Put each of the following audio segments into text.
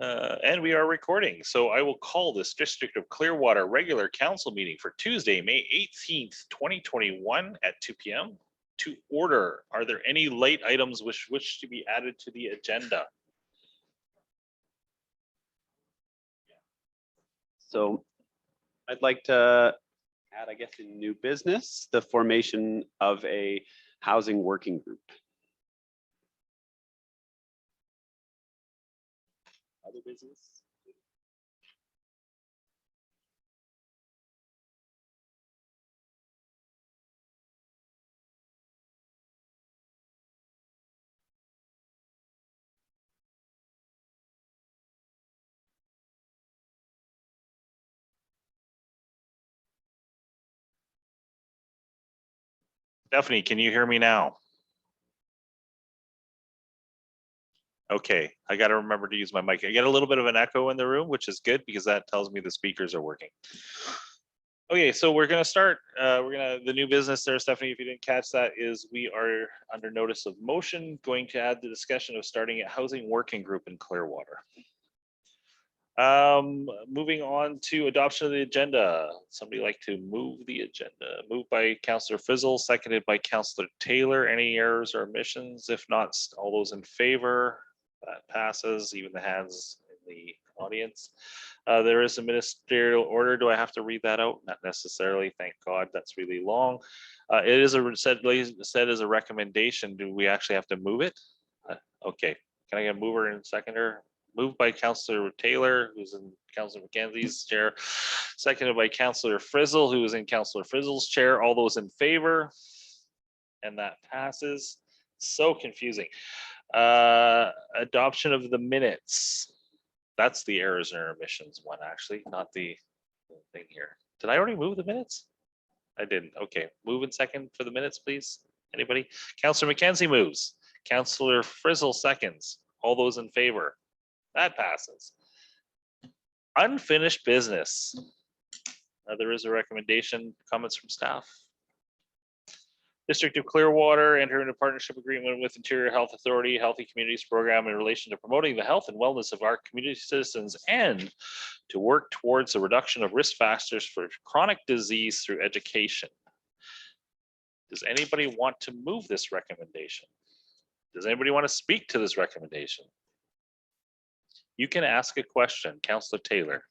And we are recording. So I will call this District of Clearwater regular council meeting for Tuesday, May 18th, 2021 at 2 p.m. to order. Are there any late items which wish to be added to the agenda? So I'd like to add, I guess, in new business, the formation of a housing working group. Other business? Stephanie, can you hear me now? Okay, I got to remember to use my mic. I get a little bit of an echo in the room, which is good because that tells me the speakers are working. Okay, so we're going to start. The new business there, Stephanie, if you didn't catch that, is we are under notice of motion going to add the discussion of starting a housing working group in Clearwater. Moving on to adoption of the agenda. Somebody like to move the agenda? Moved by Councillor Frizzle, seconded by Councillor Taylor. Any errors or omissions? If not, all those in favor? That passes, even the hands in the audience. There is a ministerial order. Do I have to read that out? Not necessarily, thank God, that's really long. It is said as a recommendation. Do we actually have to move it? Okay, can I get a mover and seconder? Moved by Councillor Taylor, who's in Councillor Mckenzie's chair, seconded by Councillor Frizzle, who is in Councillor Frizzle's chair. All those in favor? And that passes. So confusing. Adoption of the minutes. That's the errors and omissions one, actually, not the thing here. Did I already move the minutes? I didn't. Okay, move in second for the minutes, please. Anybody? Councillor Mckenzie moves. Councillor Frizzle seconds. All those in favor? That passes. Unfinished business. There is a recommendation. Comments from staff. District of Clearwater enter into partnership agreement with Interior Health Authority Healthy Communities Program in relation to promoting the health and wellness of our community citizens and to work towards the reduction of risk factors for chronic disease through education. Does anybody want to move this recommendation? Does anybody want to speak to this recommendation? You can ask a question, Councillor Taylor.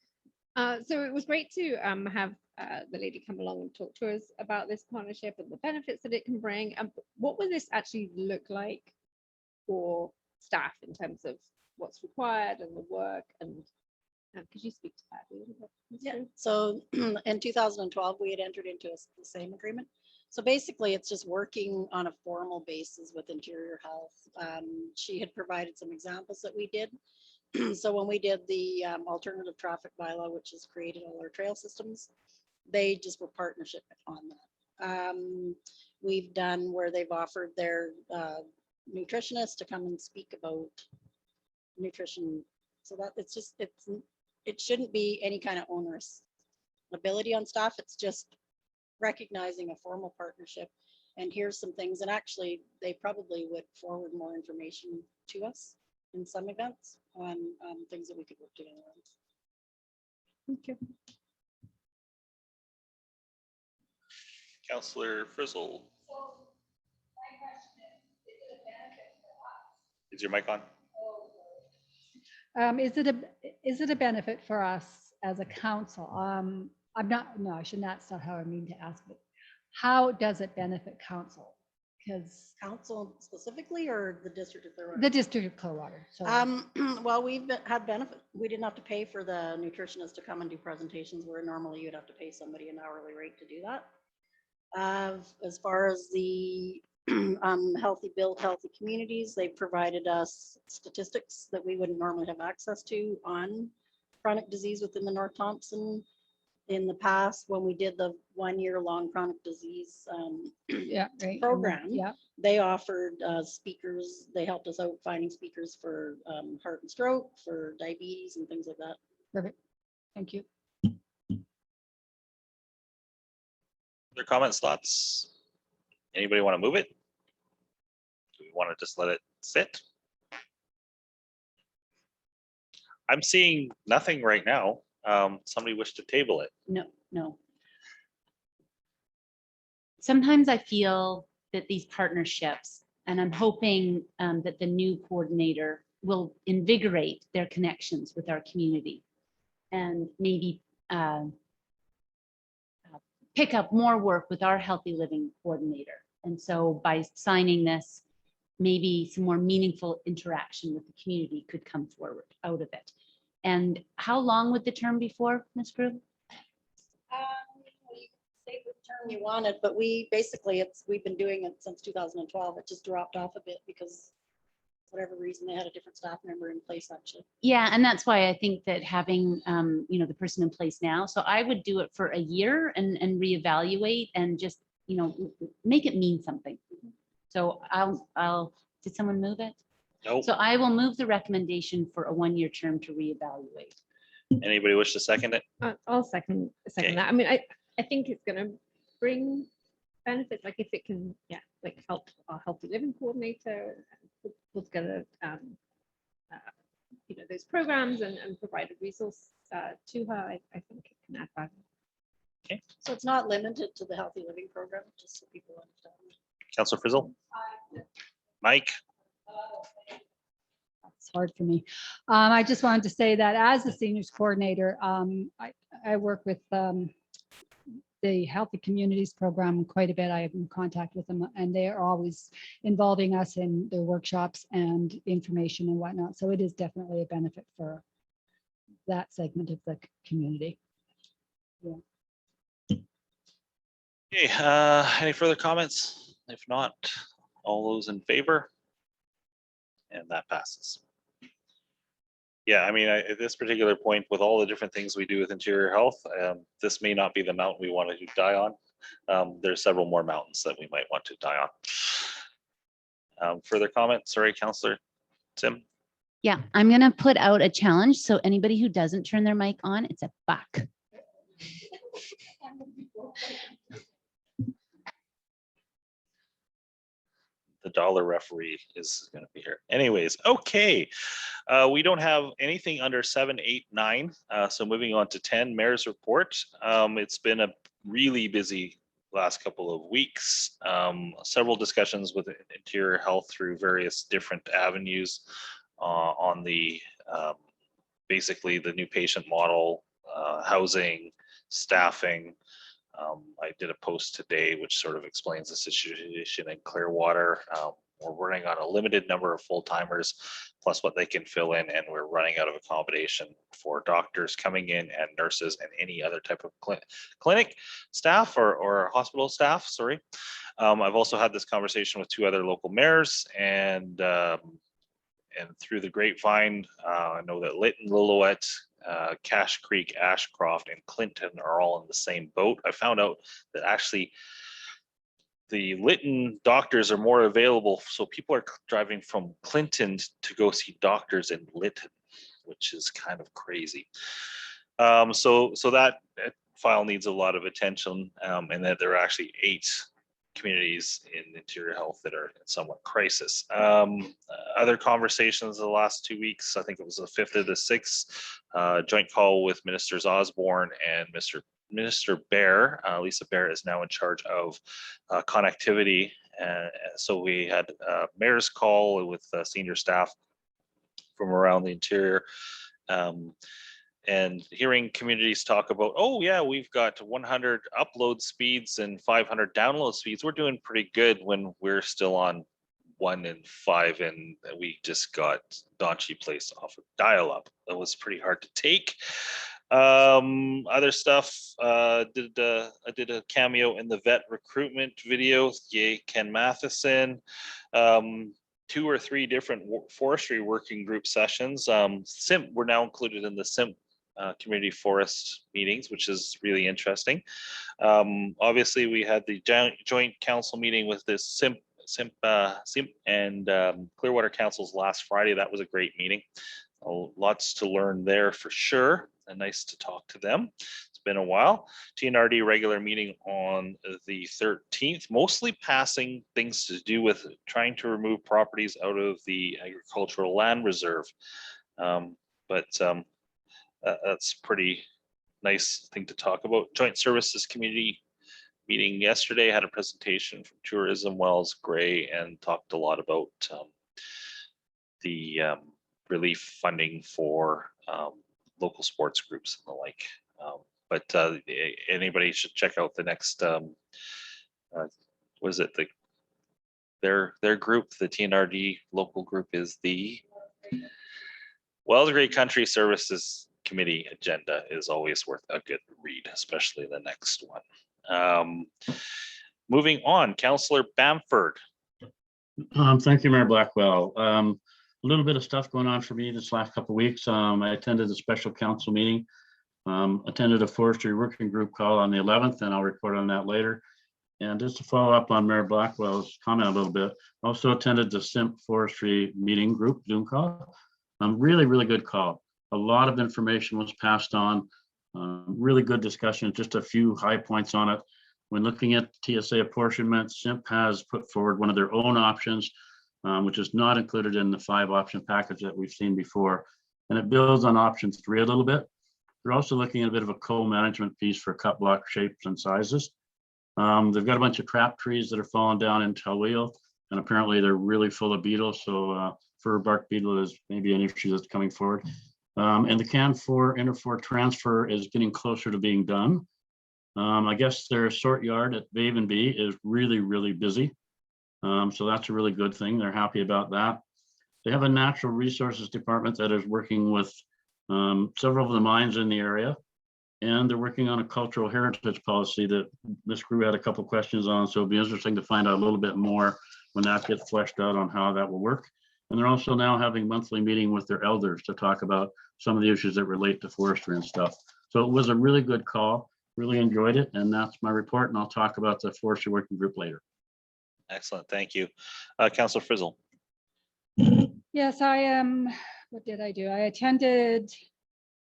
So it was great to have the lady come along and talk to us about this partnership and the benefits that it can bring. What will this actually look like for staff in terms of what's required and the work? And could you speak to that a little bit? Yeah. So in 2012, we had entered into the same agreement. So basically, it's just working on a formal basis with Interior Health. She had provided some examples that we did. So when we did the alternative traffic bylaw, which has created all our trail systems, they just were partnership on that. We've done where they've offered their nutritionists to come and speak about nutrition. So that it shouldn't be any kind of onerous ability on staff. It's just recognizing a formal partnership. And here's some things, and actually they probably would forward more information to us in some events on things that we could work together on. Thank you. Councillor Frizzle. So my question is it a benefit for us? Is your mic on? Is it a benefit for us as a council? I should not start how I mean to ask, but how does it benefit council? Because Council specifically, or the District of Clearwater? the District of Clearwater. So Well, we've had benefit. We didn't have to pay for the nutritionist to come and do presentations where normally you'd have to pay somebody an hourly rate to do that. As far as the healthy communities, they provided us statistics that we wouldn't normally have access to on chronic disease within the North Thompson. In the past, when we did the 1 year long chronic disease program, they offered speakers. They helped us out finding speakers for heart and stroke, for diabetes and things like that. Perfect. Thank you. Other comments, thoughts? Anybody want to move it? Do we want to just let it sit? I'm seeing nothing right now. Somebody wish to table it. No. Sometimes I feel that these partnerships, and I'm hoping that the new coordinator will invigorate their connections with our community and maybe pick up more work with our healthy living coordinator. And so by signing this, maybe some more meaningful interaction with the community could come forward out of it. And how long would the term be for, Ms. Grube? You can say the term you wanted, but we basically, we've been doing it since 2012. It just dropped off a bit because whatever reason, they had a different staff member in place actually. Yeah, and that's why I think that having, the person in place now, so I would do it for a year and reevaluate and just, make it mean something. So did someone move it? Nope. So I will move the recommendation for a one-year term to reevaluate. Anybody wish to second it? I'll second Okay. that. I mean, I think it's gonna bring benefits, like if it can, like help our healthy living coordinator put together, those programs and provide a resource to her. I think it can add value. So it's not limited to the healthy living program, just so people understand. Councillor Frizzle? Mike? It's hard for me. I just wanted to say that as a seniors coordinator, I work with the Healthy Communities program quite a bit. I am in contact with them and they are always involving us in their workshops and information and whatnot. So it is definitely a benefit for that segment of the community. Okay, any further comments? If not, all those in favor? And that passes. Yeah, I mean, at this particular point, with all the different things we do with interior health, this may not be the mountain we want to die on. There's several more mountains that we might want to die on. Further comments? Sorry, Councillor Tim. Yeah, I'm gonna put out a challenge. So anybody who doesn't turn their mic on, it's a buck. The dollar referee is going to be here. Anyways, okay. We don't have anything under 7, 8, 9. So moving on to 10, Mayor's Report. It's been a really busy last couple of weeks. Several discussions with Interior Health through various different avenues on the basically the new patient model, housing, staffing. I did a post today which sort of explains the situation in Clearwater. We're running on a limited number of full-timers plus what they can fill in, and we're running out of accommodation for doctors coming in and nurses and any other type of clinic staff or hospital staff, sorry. I've also had this conversation with 2 other local mayors, and through the grapevine, I know that Lytton, Lillooet, Cache Creek, Ashcroft, and Clinton are all in the same boat. I found out that actually the Lytton doctors are more available, so people are driving from Clinton to go see doctors in Lytton, which is kind of crazy. So that file needs a lot of attention, and that there are actually 8 communities in interior health that are in somewhat crisis. Other conversations the last 2 weeks, I think it was the 5th or the 6th, joint call with Ministers Osborne and Minister Beare. Lisa Beare is now in charge of connectivity. So we had a mayor's call with senior staff from around the interior. And hearing communities talk about, oh yeah, we've got 100 upload speeds and 500 download speeds. We're doing pretty good when we're still on 1 and 5, and we just got Donchi Place off of dial-up. That was pretty hard to take. Other stuff, I did a cameo in the vet recruitment video. Yay, Ken Matheson. 2 or 3 different forestry working group sessions. SIMP, we're now included in the SIMP community forest meetings, which is really interesting. Obviously, we had the joint council meeting with this SIMP and Clearwater Councils last Friday. That was a great meeting. Lots to learn there for sure, and nice to talk to them. It's been a while. TNRD regular meeting on the 13th, mostly passing things to do with trying to remove properties out of the agricultural land reserve. but that's pretty nice thing to talk about. Joint Services Committee meeting yesterday, had a presentation from Tourism, Wells, Gray, and talked a lot about the relief funding for local sports groups and the like. But anybody should check out the next, what is it? Their group, the TNRD local group, is the Wells Gray Country Services Committee agenda is always worth a good read, especially the next one. Moving on, Councillor Bamford. Thank you, Mayor Blackwell. A little bit of stuff going on for me this last couple of weeks. I attended a special council meeting, attended a forestry working group call on the 11th, and I'll report on that later. And just to follow up on Mayor Blackwell's comment a little bit, also attended the SIMP forestry meeting group Zoom call. Really, really good call. A lot of information was passed on. Really good discussion, just a few high points on it. When looking at TSA apportionment, SIMP has put forward one of their own options, which is not included in the 5-option package that we've seen before. And it builds on option 3 a little bit. They're also looking at a bit of a co-management piece for cut block shapes and sizes. They've got a bunch of crap trees that are falling down in Telwheel, and apparently they're really full of beetles. So fur bark beetle is maybe an issue that's coming forward. And the CAN 4 Inter4 transfer is getting closer to being done. I guess their sort yard at Babe and Bee is really, really busy. So that's a really good thing. They're happy about that. They have a natural resources department that is working with several of the mines in the area. And they're working on a cultural heritage policy that this group had a couple questions on. So it'll be interesting to find out a little bit more when that gets fleshed out on how that will work. And they're also now having monthly meeting with their elders to talk about some of the issues that relate to forestry and stuff. So it was a really good call, really enjoyed it. And that's my report. And I'll talk about the forestry working group later. Excellent, thank you. Councillor Frizzle. Yes, I am. What did I do? I attended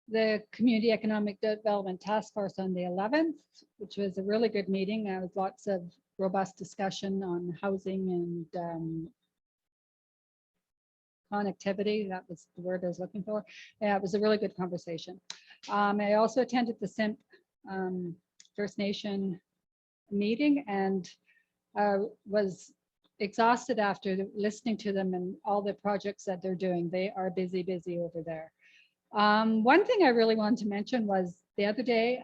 the Community Economic Development Task Force on the 11th, which was a really good meeting. There was lots of robust discussion on housing and connectivity. That was the word I was looking for. Yeah, it was a really good conversation. I also attended the SIMP First Nation meeting and was exhausted after listening to them and all the projects that they're doing. They are busy, busy over there. One thing I really wanted to mention was the other day,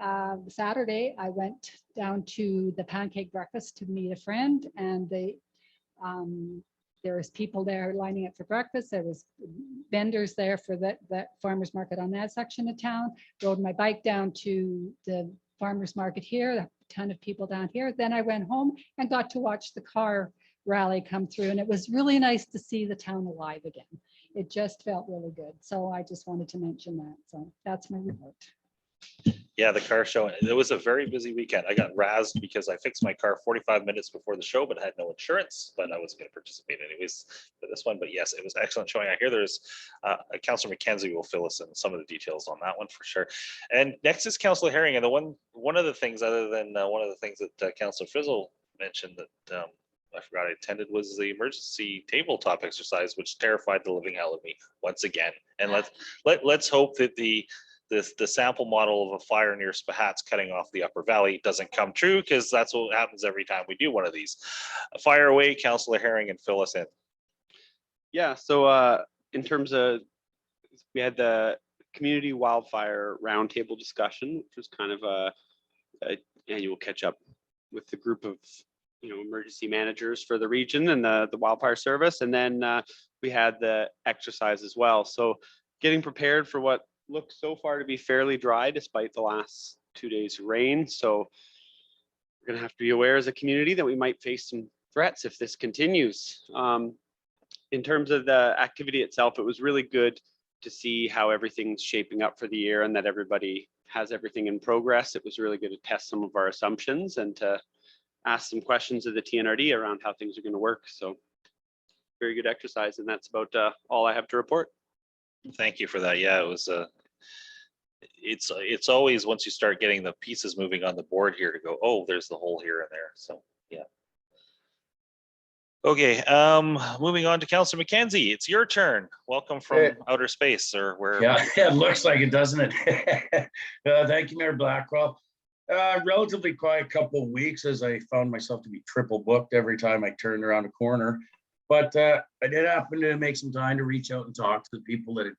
Saturday, I went down to the pancake breakfast to meet a friend, and there was people there lining up for breakfast. There was vendors there for that farmers market on that section of town. Rode my bike down to the farmers market here, a ton of people down here. Then I went home and got to watch the car rally come through, and it was really nice to see the town alive again. It just felt really good. So I just wanted to mention that. So that's my report. Yeah, the car show. It was a very busy weekend. I got razzed because I fixed my car 45 minutes before the show, but I had no insurance, but I was going to participate anyways for this one. But yes, it was excellent showing. I hear there's Councillor Mckenzie will fill us in some of the details on that one for sure. And next is Councillor Haring. And one of the things, other than one of the things that Councillor Frizzle mentioned that I forgot I attended, was the emergency tabletop exercise, which terrified the living hell of me once again. And let's hope that the sample model of a fire near Spahats cutting off the upper valley doesn't come true, because that's what happens every time we do one of these. Fire away, Councillor Haring, and fill us in. Yeah, so in terms of, we had the community wildfire roundtable discussion, which was kind of a annual catch up with the group of emergency managers for the region and the wildfire service. And then we had the exercise as well. So getting prepared for what looks so far to be fairly dry despite the last 2 days rain. So we're going to have to be aware as a community that we might face some threats if this continues. In terms of the activity itself, it was really good to see how everything's shaping up for the year and that everybody has everything in progress. It was really good to test some of our assumptions and to ask some questions of the TNRD around how things are going to work. So very good exercise, and that's about all I have to report. Thank you for that. Yeah, it was it's always, once you start getting the pieces moving on the board here, to go, oh, there's the hole here and there. So yeah. Okay, moving on to Councillor Mckenzie. It's your turn. Welcome from Hey. outer space or wherever. Yeah, it looks like it, doesn't it? Thank you, Mayor Blackwell. Relatively quiet couple of weeks as I found myself to be triple booked every time I turned around a corner. But I did happen to make some time to reach out and talk to the people that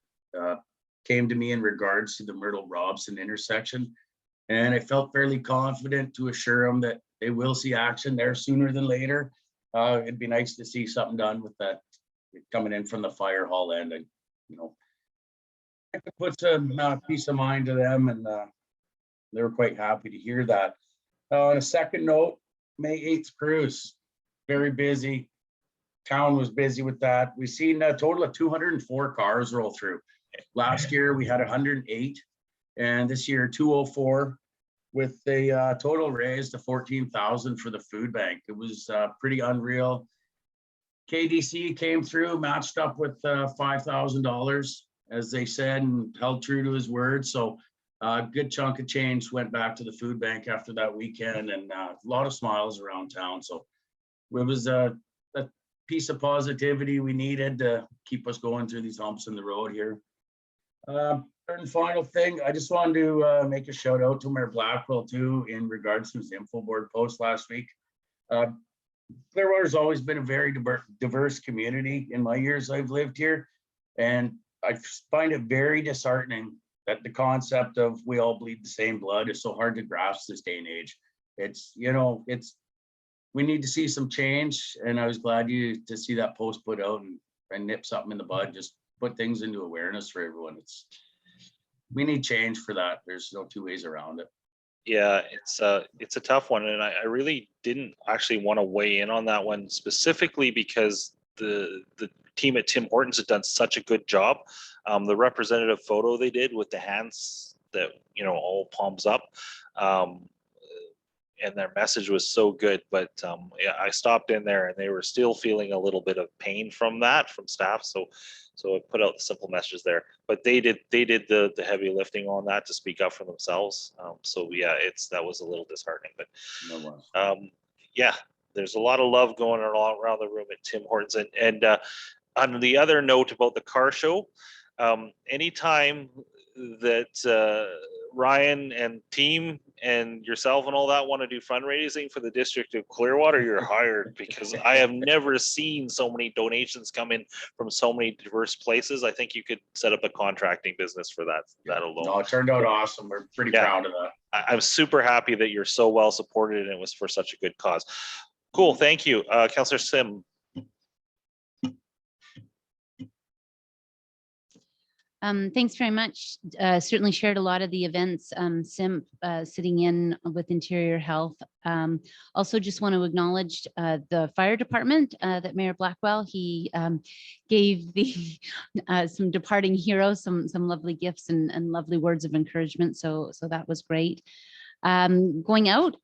came to me in regards to the Myrtle Robson intersection. And I felt fairly confident to assure them that they will see action there sooner than later. It'd be nice to see something done with that coming in from the fire hall end. And, you know, I could put some peace of mind to them, and they were quite happy to hear that. On a second note, May 8th cruise, very busy. Town was busy with that. We've seen a total of 204 cars roll through. Last year we had 108, and this year 204, with the total raised to 14,000 for the food bank. It was pretty unreal. KDC came through, matched up with $5,000, as they said, and held true to his word. So a good chunk of change went back to the food bank after that weekend, and a lot of smiles around town. So it was a piece of positivity we needed to keep us going through these humps in the road here. Third and final thing, I just wanted to make a shout out to Mayor Blackwell too in regards to his info board post last week. Clearwater's always been a very diverse community in my years I've lived here, and I find it very disheartening that the concept of we all bleed the same blood is so hard to grasp this day and age. It's, you know, we need to see some change, and I was glad to see that post put out and nip something in the bud, just put things into awareness for everyone. We need change for that. There's no two ways around it. Yeah, it's a tough one, and I really didn't actually want to weigh in on that one specifically because the team at Tim Hortons had done such a good job. The representative photo they did with the hands that, you know, all palms up, and their message was so good. But yeah, I stopped in there and they were still feeling a little bit of pain from staff. So I put out the simple messages there. But they did the heavy lifting on that to speak up for themselves. So yeah, that was a little disheartening. But yeah, there's a lot of love going on around the room at Tim Hortons. And on the other note about the car show, anytime that Ryan and team and yourself and all that want to do fundraising for the District of Clearwater, you're hired, because I have never seen so many donations come in from so many diverse places. I think you could set up a contracting business for that alone. No, it turned out awesome. We're pretty proud of that. I'm super happy that you're so well supported and it was for such a good cause. Cool, thank you. Councillor Sim. Thanks very much. Certainly shared a lot of the events. Sim sitting in with Interior Health. Also just want to acknowledge the fire department that Mayor Blackwell, he gave the some departing heroes some lovely gifts and lovely words of encouragement. So that was great. Going out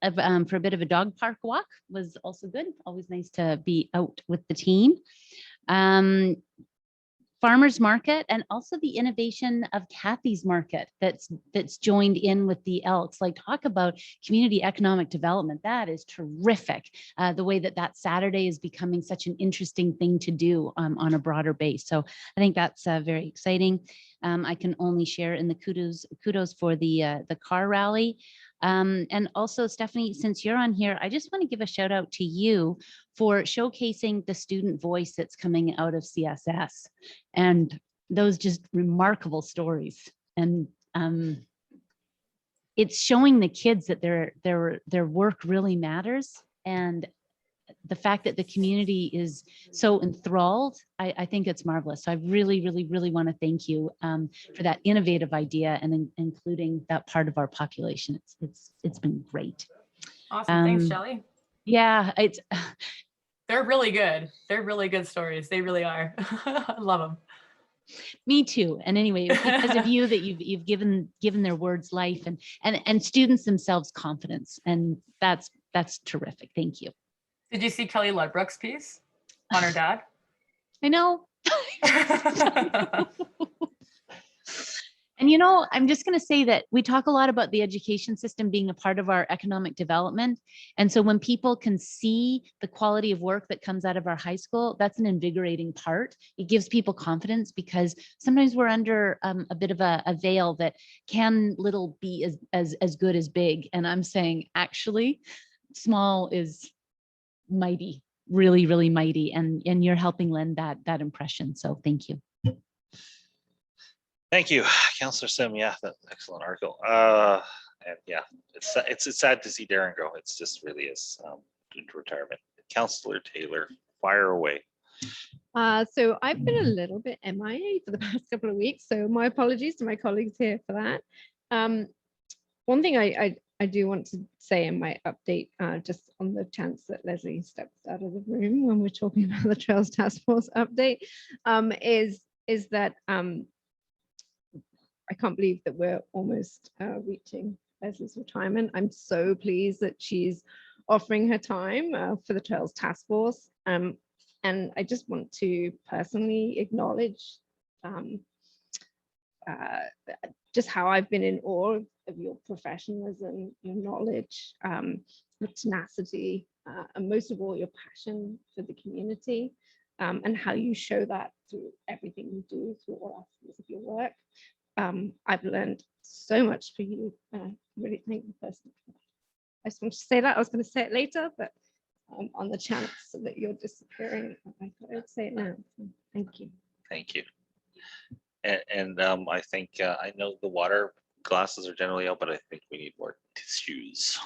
for a bit of a dog park walk was also good. Always nice to be out with the team. Farmers market, and also the innovation of Kathy's market that's joined in with the Elks. Like, talk about community economic development. That is terrific. The way that Saturday is becoming such an interesting thing to do on a broader base. So I think that's very exciting. I can only share in the kudos for the car rally. And also, Stephanie, since you're on here, I just want to give a shout out to you for showcasing the student voice that's coming out of CSS and those just remarkable stories. And it's showing the kids that their work really matters. And the fact that the community is so enthralled, I think it's marvelous. So I really want to thank you for that innovative idea and including that part of our population. It's been great. Awesome. Thanks, Shelley. Yeah, they're really good. They're really good stories. They really are. I love them. Me too. And anyway, it's because of you that you've given their words life and students themselves confidence. And that's terrific. Thank you. Did you see Kelly Ludbrook's piece on her dad? I know. And you know, I'm just going to say that we talk a lot about the education system being a part of our economic development. And so when people can see the quality of work that comes out of our high school, that's an invigorating part. It gives people confidence because sometimes we're under a bit of a veil that can little be as good as big. And I'm saying actually small is mighty, really, really mighty. And you're helping lend that impression. So thank you. Thank you, Councillor Sim. Yeah, that's an excellent article. And yeah, it's sad to see Darren go. It's just really is into retirement. Councillor Taylor, fire away. So I've been a little bit MIA for the past couple of weeks, so my apologies to my colleagues here for that. One thing I do want to say in my update, just on the chance that Leslie steps out of the room when we're talking about the Trails Task Force update, is that I can't believe that we're almost reaching Leslie's retirement. I'm so pleased that she's offering her time for the Trails Task Force. And I just want to personally acknowledge just how I've been in awe of your professionalism, your knowledge, your tenacity, and most of all, your passion for the community, and how you show that through everything you do, through all aspects of your work. I've learned so much for you. Really thank you personally. I just want to say that. I was going to say it later, but on the chance that you're disappearing, I thought I'd say it now. So thank you. Thank you. And I think I know the water glasses are generally out, but I think we need more tissues.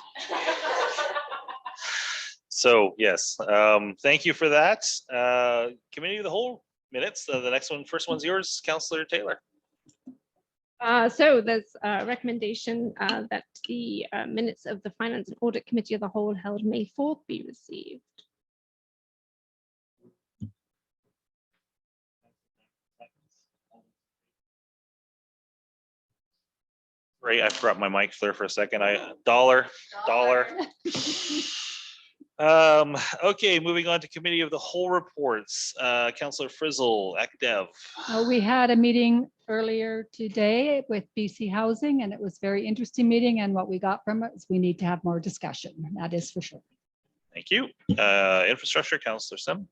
So yes, thank you for that. Committee of the whole minutes. The next one, first one's yours, Councillor Taylor. So there's a recommendation that the minutes of the Finance and Audit Committee of the whole held May 4th be received. Right, I forgot my mic there for a second. Dollar. Okay, moving on to Committee of the Whole reports. Councillor Frizzle, ACDEV. We had a meeting earlier today with BC Housing, and it was a very interesting meeting. And what we got from it is we need to have more discussion. That is for sure. Thank you. Infrastructure, Councillor Sim.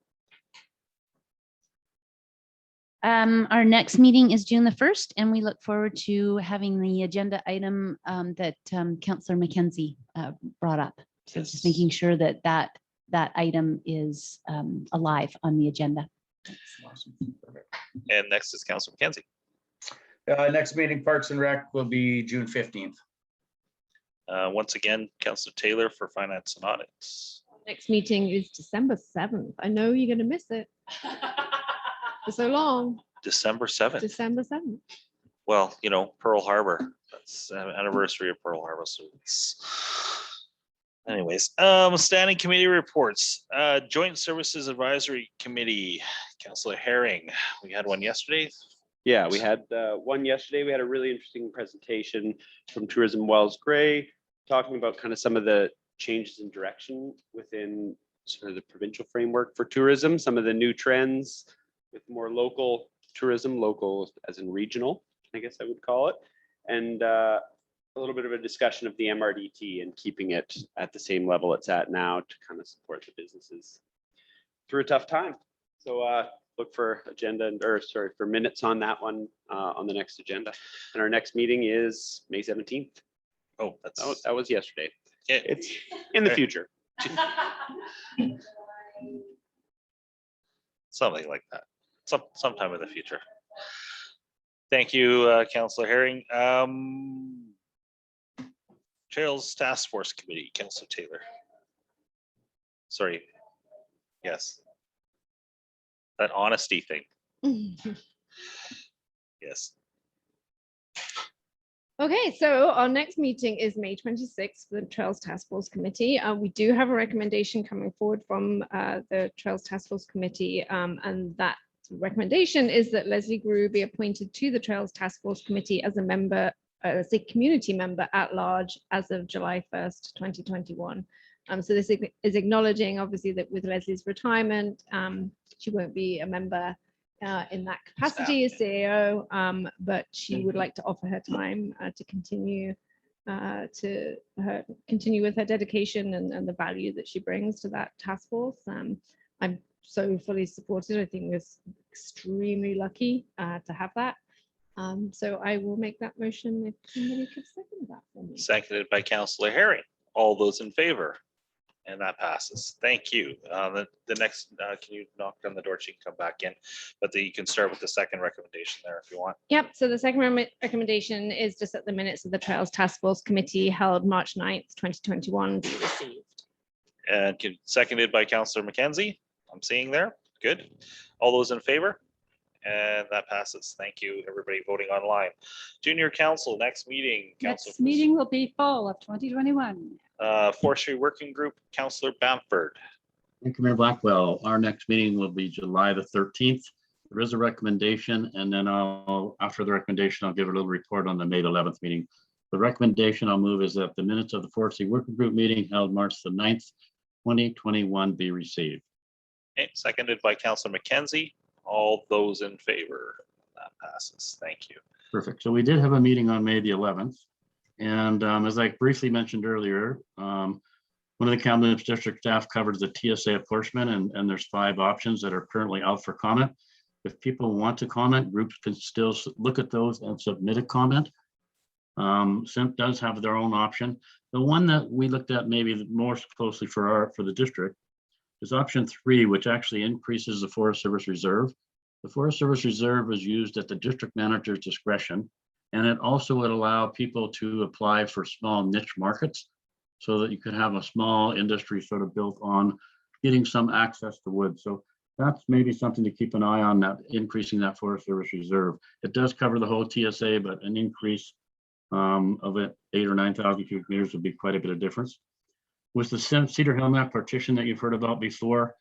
Our next meeting is June the 1st, and we look forward to having the agenda item that Councillor Mckenzie brought up. So just making sure that that item is alive on the agenda. Awesome. And next is Councillor Mckenzie. Next meeting, Parks and Rec, will be June 15th. Once again, Councillor Taylor for Finance and Audits. Next meeting is December 7th. I know you're going to miss it. For so long. December 7th. December 7th. Well, you know, Pearl Harbor. That's an anniversary of Pearl Harbor. So it's anyways. Standing committee reports. Joint Services Advisory Committee. Councilor Haring. We had one yesterday. Yeah, we had one yesterday. We had a really interesting presentation from Tourism Wells Gray, talking about kind of some of the changes in direction within sort of the provincial framework for tourism, some of the new trends with more local tourism, local as in regional, I guess I would call it, and a little bit of a discussion of the MRDT and keeping it at the same level it's at now to kind of support the businesses through a tough time. So look for for minutes on that one on the next agenda. And our next meeting is May 17th. Oh, that was yesterday. Yeah. It's in the future. Something like that. Sometime in the future. Thank you, Councillor Haring. Trails Task Force Committee, Councillor Taylor. Sorry. Yes. That honesty thing. Yes. Okay, so our next meeting is May 26th for the Trails Task Force Committee. We do have a recommendation coming forward from the Trails Task Force Committee, and that recommendation is that Leslie Grew be appointed to the Trails Task Force Committee as a member, as a community member at large as of July 1st, 2021. So this is acknowledging, obviously, that with Leslie's retirement, she won't be a member in that capacity as CAO, but she would like to offer her time to continue with her dedication and the value that she brings to that task force. I'm so fully supported. I think we're extremely lucky to have that. So I will make that motion if somebody could second that for me. Seconded by Councillor Haring. All those in favor? And that passes. Thank you. The next, can you knock on the door? She can come back in, but you can start with the second recommendation there if you want. Yep, so the second recommendation is just that the minutes of the Trails Task Force Committee held March 9th, 2021 be received. And seconded by Councillor Mckenzie. I'm seeing there. Good. All those in favor? And that passes. Thank you, everybody voting online. Junior Council, next meeting. Next meeting will be fall of 2021. Forestry Working Group, Councillor Bamford. Thank you, Mayor Blackwell. Our next meeting will be July the 13th. There is a recommendation, and then after the recommendation, I'll give a little report on the May 11th meeting. The recommendation I'll move is that the minutes of the Forestry Working Group meeting held March the 9th, 2021 be received. Okay, seconded by Councillor Mckenzie. All those in favor? That passes. Thank you. Perfect. So we did have a meeting on May the 11th. And as I briefly mentioned earlier, one of the Kamloops district staff covered the TSA apportionment, and there's 5 options that are currently out for comment. If people want to comment, groups can still look at those and submit a comment. SIMP does have their own option. The one that we looked at maybe more closely for the district is option 3, which actually increases the Forest Service Reserve. The Forest Service Reserve is used at the district manager's discretion, and it also would allow people to apply for small niche markets so that you could have a small industry sort of built on getting some access to wood. So that's maybe something to keep an eye on, that increasing that Forest Service Reserve. It does cover the whole TSA, but an increase of it 8,000 or 9,000 cubic meters would be quite a bit of difference. With the Cedar Hillmap partition that you've heard about before,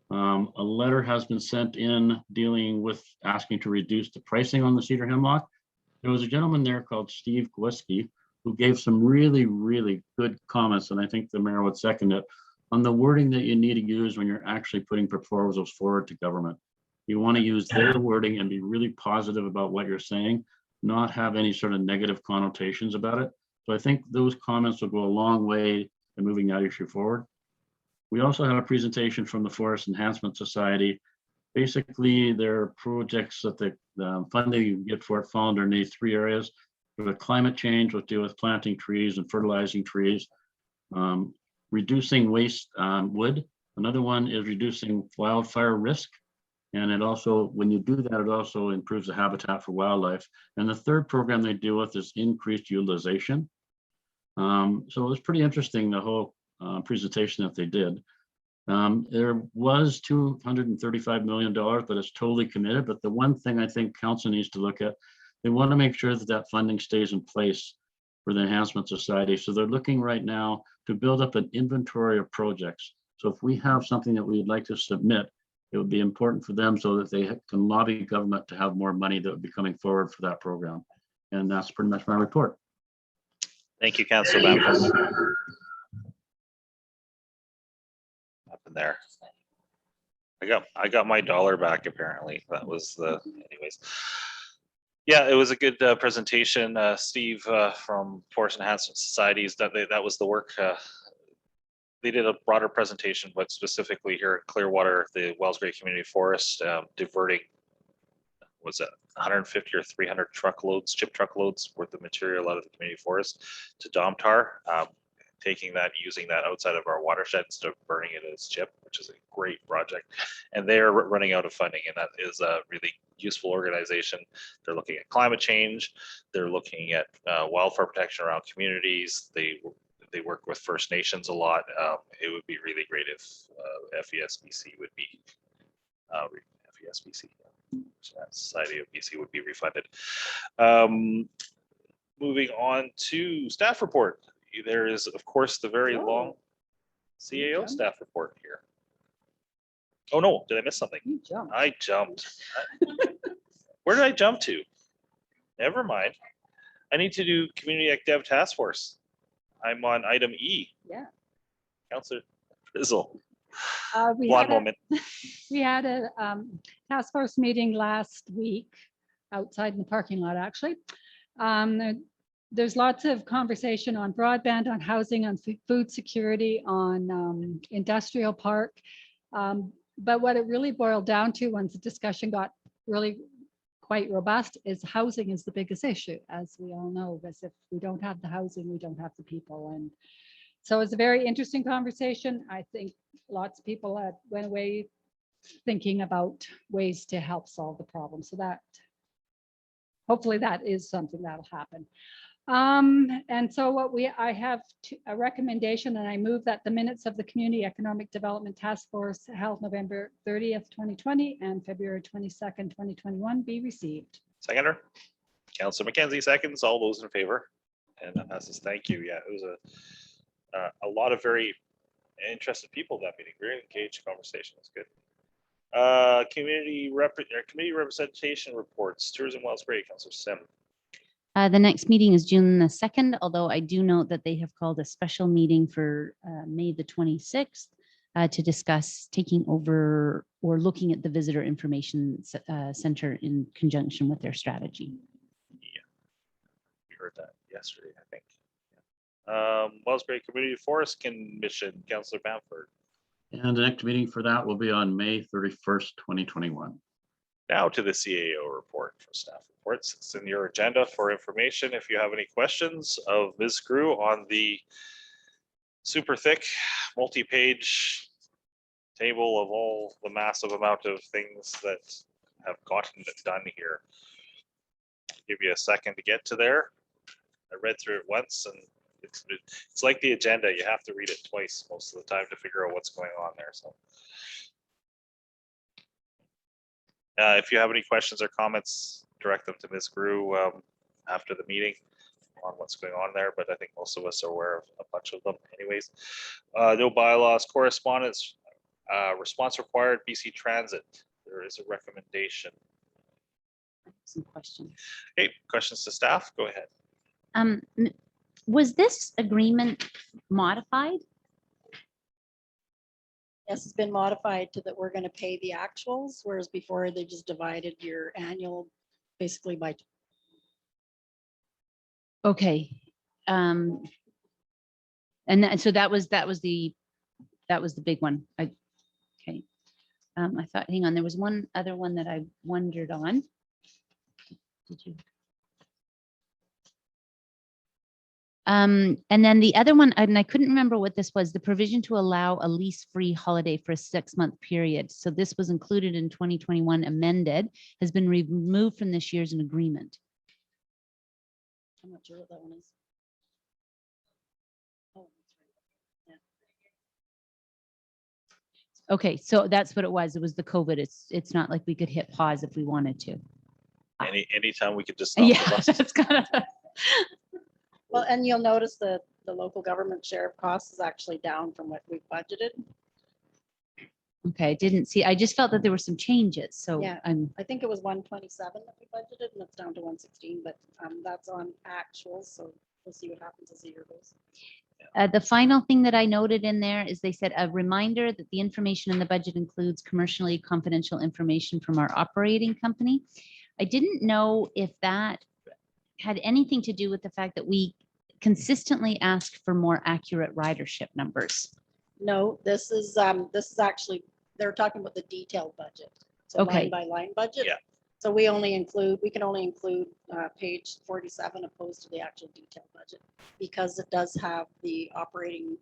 a letter has been sent in dealing with asking to reduce the pricing on the Cedar Hemlock. There was a gentleman there called Steve Gwiski who gave some really, really good comments, and I think the mayor would second it, on the wording that you need to use when you're actually putting proposals forward to government. You want to use their wording and be really positive about what you're saying, not have any sort of negative connotations about it. So I think those comments will go a long way in moving that issue forward. We also have a presentation from the Forest Enhancement Society. Basically, there are projects that the funding you get for it fall underneath 3 areas. For the climate change, which deal with planting trees and fertilizing trees, reducing waste wood. Another one is reducing wildfire risk. And it also, when you do that, it also improves the habitat for wildlife. And the third program they deal with is increased utilization. So it was pretty interesting, the whole presentation that they did. There was $235 million, but it's totally committed. But the one thing I think council needs to look at, they want to make sure that that funding stays in place for the Enhancement Society. So they're looking right now to build up an inventory of projects. So if we have something that we'd like to submit, it would be important for them so that they can lobby government to have more money that would be coming forward for that program. And that's pretty much my report. Thank you, Councillor Bamford. Happened there. I got my $1 back apparently. That was anyways. Yeah, it was a good presentation. Steve from Forest Enhancement Societies, that was the work. They did a broader presentation, but specifically here in Clearwater, the Wells Gray Community Forest, diverting, was it 150 or 300 truckloads, chip truckloads worth of material out of the community forest to Domtar, taking that, using that outside of our watershed instead of burning it as chip, which is a great project. And they are running out of funding, and that is a really useful organization. They're looking at climate change. They're looking at wildfire protection around communities. They work with First Nations a lot. It would be really great if FESBC would be FESBC. Society of BC would be refunded. Moving on to staff report. There is, of course, the very long CAO staff report here. Oh no, did I miss something? You jumped. I jumped. Where did I jump to? Never mind. I need to do Community Act Dev Task Force. I'm on item E. Yeah. Councillor Frizzle. We One had a- moment. We had a task force meeting last week outside in the parking lot, actually. There's lots of conversation on broadband, on housing, on food security, on industrial park. But what it really boiled down to, once the discussion got really quite robust, is housing is the biggest issue, as we all know, because if we don't have the housing, we don't have the people. And so it's a very interesting conversation. I think lots of people went away thinking about ways to help solve the problem. So that, hopefully that is something that'll happen. And so I have a recommendation, and I move that the minutes of the Community Economic Development Task Force held November 30th, 2020 and February 22nd, 2021 be received. Seconder, Councillor Mckenzie seconds. All those in favor? And that passes. Thank you. Yeah, it was a lot of very interested people at that meeting. Very engaged conversation. That's good. Community representation reports. Tourism Wells Bay, Councillor Sim. The next meeting is June the 2nd, although I do note that they have called a special meeting for May the 26th to discuss taking over or looking at the visitor information center in conjunction with their strategy. Yeah, we heard that yesterday, I think. Wells Bay Community Forest Commission, Councillor Bamford. And the next meeting for that will be on May 31st, 2021. Now to the CAO report for staff reports. It's in your agenda for information. If you have any questions of Ms. Grew on the super thick multi-page table of all the massive amount of things that have gotten it done here. I'll give you a second to get to there. I read through it once, and it's like the agenda. You have to read it twice most of the time to figure out what's going on there. So if you have any questions or comments, direct them to Ms. Grew after the meeting on what's going on there, but I think most of us are aware of a bunch of them anyways. No bylaws, correspondence, response required, BC Transit. There is a recommendation. Some questions. Hey, questions to staff? Go ahead. Was this agreement modified? Yes, it's been modified to that we're going to pay the actuals, whereas before they just divided your annual basically by. Okay. And so that was the big one. Okay. I thought, hang on, there was one other one that I wondered on. Did you? And then the other one, and I couldn't remember what this was, the provision to allow a lease-free holiday for a 6-month period. So this was included in 2021 amended, has been removed from this year's agreement. I'm not sure what that one is. Oh, that's right. Yeah. Okay, so that's what it was. It was the COVID. It's not like we could hit pause if we wanted to. Anytime we could just stop the Yeah, buses. that's kind of. Well, and you'll notice that the local government share of costs is actually down from what we've budgeted. Okay, didn't see. I just felt that there were some changes. So Yeah. I'm I think it was 127 that we budgeted, and it's down to 116, but that's on actuals, so we'll see what happens as the year goes. the final thing that I noted in there is they said a reminder that the information in the budget includes commercially confidential information from our operating company. I didn't know if that had anything to do with the fact that we consistently ask for more accurate ridership numbers. No, this is actually, they're talking about the detailed budget. So Okay. line by line budget. Yeah. So we can only include page 47 opposed to the actual detailed budget because it does have the operating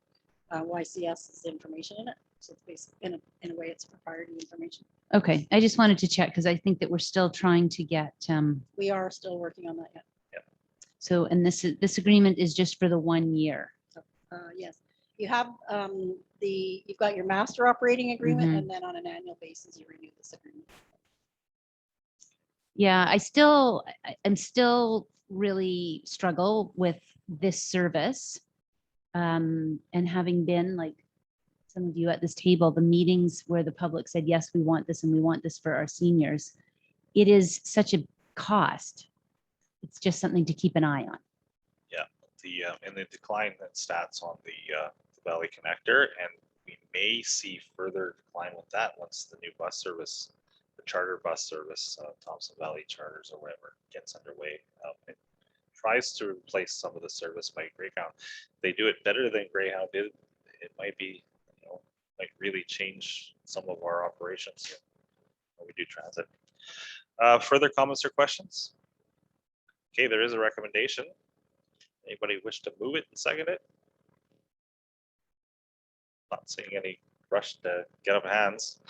YCS's information in it. So it's basically in a way it's proprietary information. Okay, I just wanted to check because I think that we're still trying to get, We are still working on that yet. so, and this agreement is just for the 1 year. Yes, you have you've got your master operating agreement, Mhm. and then on an annual basis, you renew this agreement. Yeah, I'm still really struggle with this service. And having been like some of you at this table, the meetings where the public said, yes, we want this and we want this for our seniors. It is such a cost. It's just something to keep an eye on. Yeah, and the decline that stats on the Valley Connector, and we may see further decline with that once the new bus service, the charter bus service, Thompson Valley Charters or whatever gets underway. It tries to replace some of the service by Greyhound. They do it better than Greyhound did. It might be, like really change some of our operations when we do transit. Further comments or questions? Okay, there is a recommendation. Anybody wish to move it and second it? Not seeing any rush to get up hands.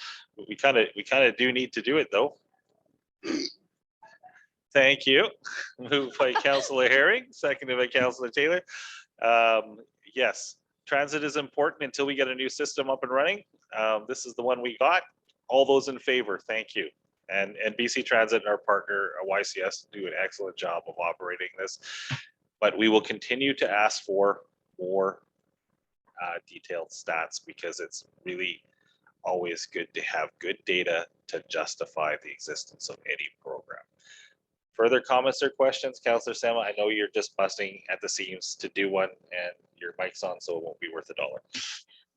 We kind of do need to do it though. Thank you. Moved by Councilor Haring, seconded by Councilor Taylor. Yes, transit is important until we get a new system up and running. This is the one we got. All those in favor, thank you. And BC Transit, our partner, YCS, do an excellent job of operating this. But we will continue to ask for more detailed stats because it's really always good to have good data to justify the existence of any program. Further comments or questions, Councillor Sama? I know you're just busting at the seams to do one, and your mic's on, so it won't be worth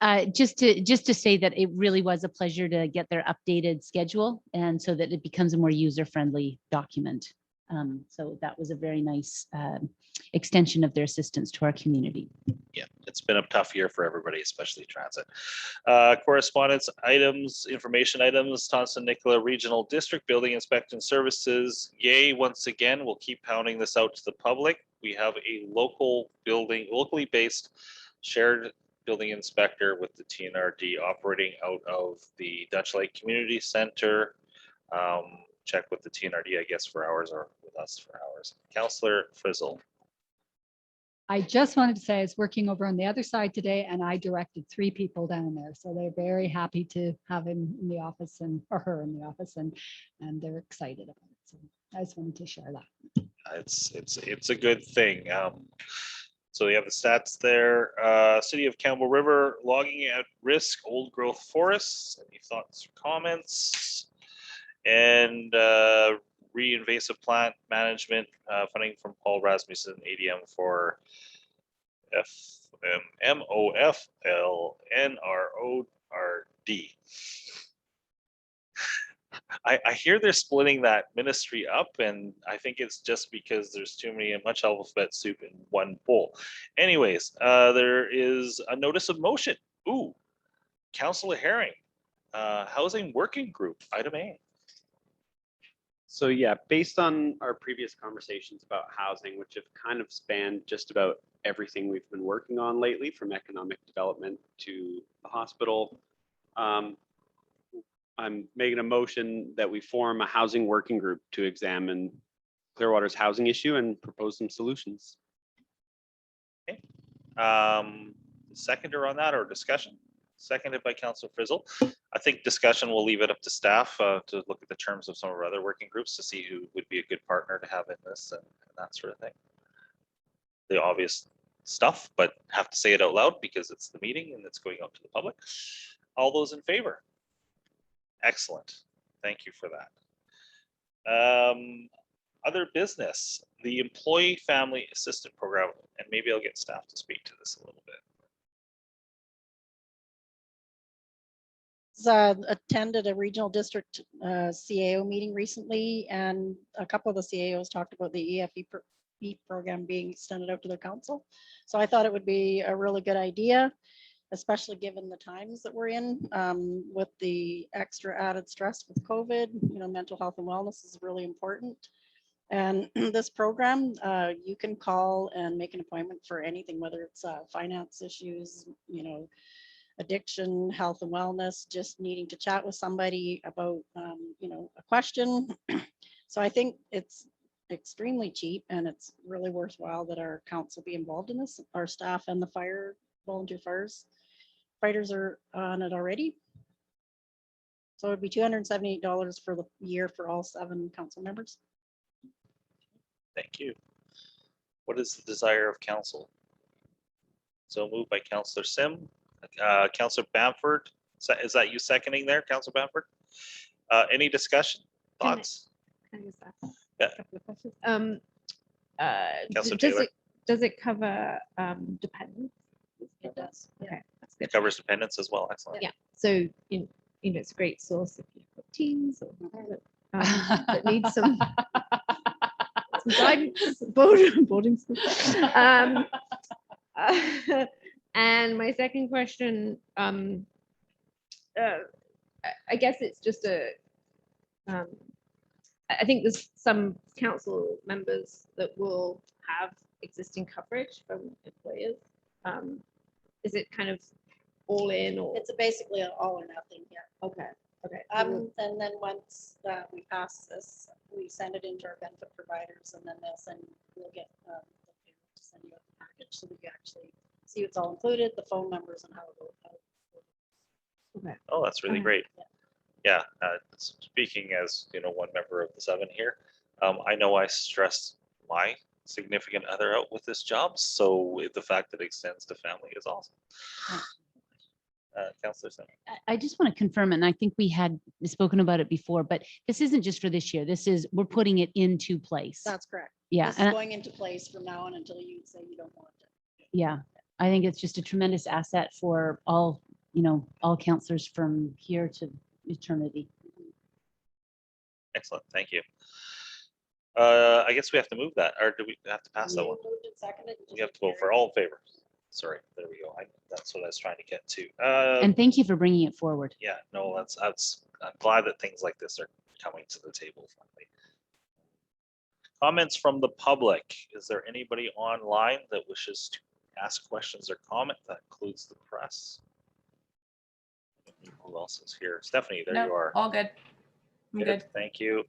$1. Just to say that it really was a pleasure to get their updated schedule, and so that it becomes a more user-friendly document. So that was a very nice extension of their assistance to our community. Yeah, it's been a tough year for everybody, especially transit. Correspondence items, information items, Thompson Nicola Regional District Building Inspection Services. Yay, once again, we'll keep pounding this out to the public. We have a locally based shared building inspector with the TNRD operating out of the Dutch Lake Community Center. Check with the TNRD, I guess, for hours, or with us for hours. Councillor Frizzle. I just wanted to say I was working over on the other side today and I directed 3 people down there. So they're very happy to have him in the office or her in the office and they're excited about it. So I just wanted to share that. It's a good thing. So we have the stats there. City of Campbell River logging at risk old growth forests. Any thoughts or comments? And re-invasive plant management funding from Paul Rasmussen, ADM for MOFLNRORD. I hear they're splitting that ministry up, and I think it's just because there's too much alphabet soup in one bowl. Anyways, there is a notice of motion. Ooh, Councilor Haring, Housing Working Group, item A. So yeah, based on our previous conversations about housing, which have kind of spanned just about everything we've been working on lately, from economic development to the hospital, I'm making a motion that we form a housing working group to examine Clearwater's housing issue and propose some solutions. Okay. Seconder on that or discussion? Seconded by Councilor Frizzle. I think discussion, we'll leave it up to staff to look at the terms of some of our other working groups to see who would be a good partner to have in this and that sort of thing. The obvious stuff, but have to say it out loud because it's the meeting and it's going out to the public. All those in favor? Excellent. Thank you for that. Other business, the Employee Family Assistant Program, and maybe I'll get staff to speak to this a little bit. Attended a regional district CAO meeting recently, and a couple of the CAOs talked about the EFE program being extended out to their council. So I thought it would be a really good idea, especially given the times that we're in with the extra added stress with COVID. You know, mental health and wellness is really important. And this program, you can call and make an appointment for anything, whether it's finance issues, you know, addiction, health and wellness, just needing to chat with somebody about, you know, a question. So I think it's extremely cheap and it's really worthwhile that our council be involved in this. Our staff and the volunteer fighters are on it already. So it'd be $278 for the year for all 7 council members. Thank you. What is the desire of council? So moved by Councillor Sim. Councillor Bamford, is that you seconding there, Councillor Bamford? Any discussion, thoughts? Can I just ask Yeah. a couple of questions? Councillor Taylor. Does it cover dependents? It does. Okay. That's good. Covers dependents as well. Excellent. Yeah. So, it's a great source if you've got teens or that need some guidance, boarding school. And my second question, I guess it's just I think there's some council members that will have existing coverage from employers. Is it kind of all in or? It's basically an all or nothing here. Okay, okay. And then once we pass this, we send it into our benefit providers, and then we'll get the payroll to send you a package so we can actually see what's all included, the phone numbers and how it goes. Okay. Oh, that's really Okay. great. Yeah, speaking as, one member of the 7 here, I know I stressed my significant other out with this job, so the fact that it extends to family is awesome. Councillor Sim. I just want to confirm, and I think we had spoken about it before, but this isn't just for this year. We're putting it into place. That's correct. Yeah, This is and going into place from now on until you say you don't want it. yeah, I think it's just a tremendous asset for all, all counselors from here to eternity. Excellent, thank you. I guess we have to move that, or do we have to pass that You one? moved and seconded, you We just have to vote for carry. all in favor. Sorry, there we go. That's what I was trying to get to. And thank you for bringing it forward. Yeah, no, I'm glad that things like this are coming to the table finally. Comments from the public. Is there anybody online that wishes to ask questions or comment? That includes the press. Who else is here? Stephanie, there No, you are. all good. I'm good. Thank you.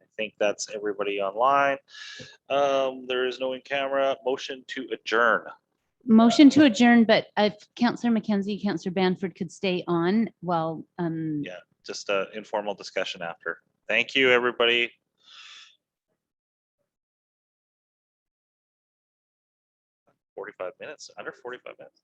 I think that's everybody online. There is no in camera. Motion to adjourn. Motion to adjourn, but if Councillor Mckenzie, Councillor Banford could stay on while, Yeah, just an informal discussion after. Thank you, everybody. $45 minutes, under 45 minutes.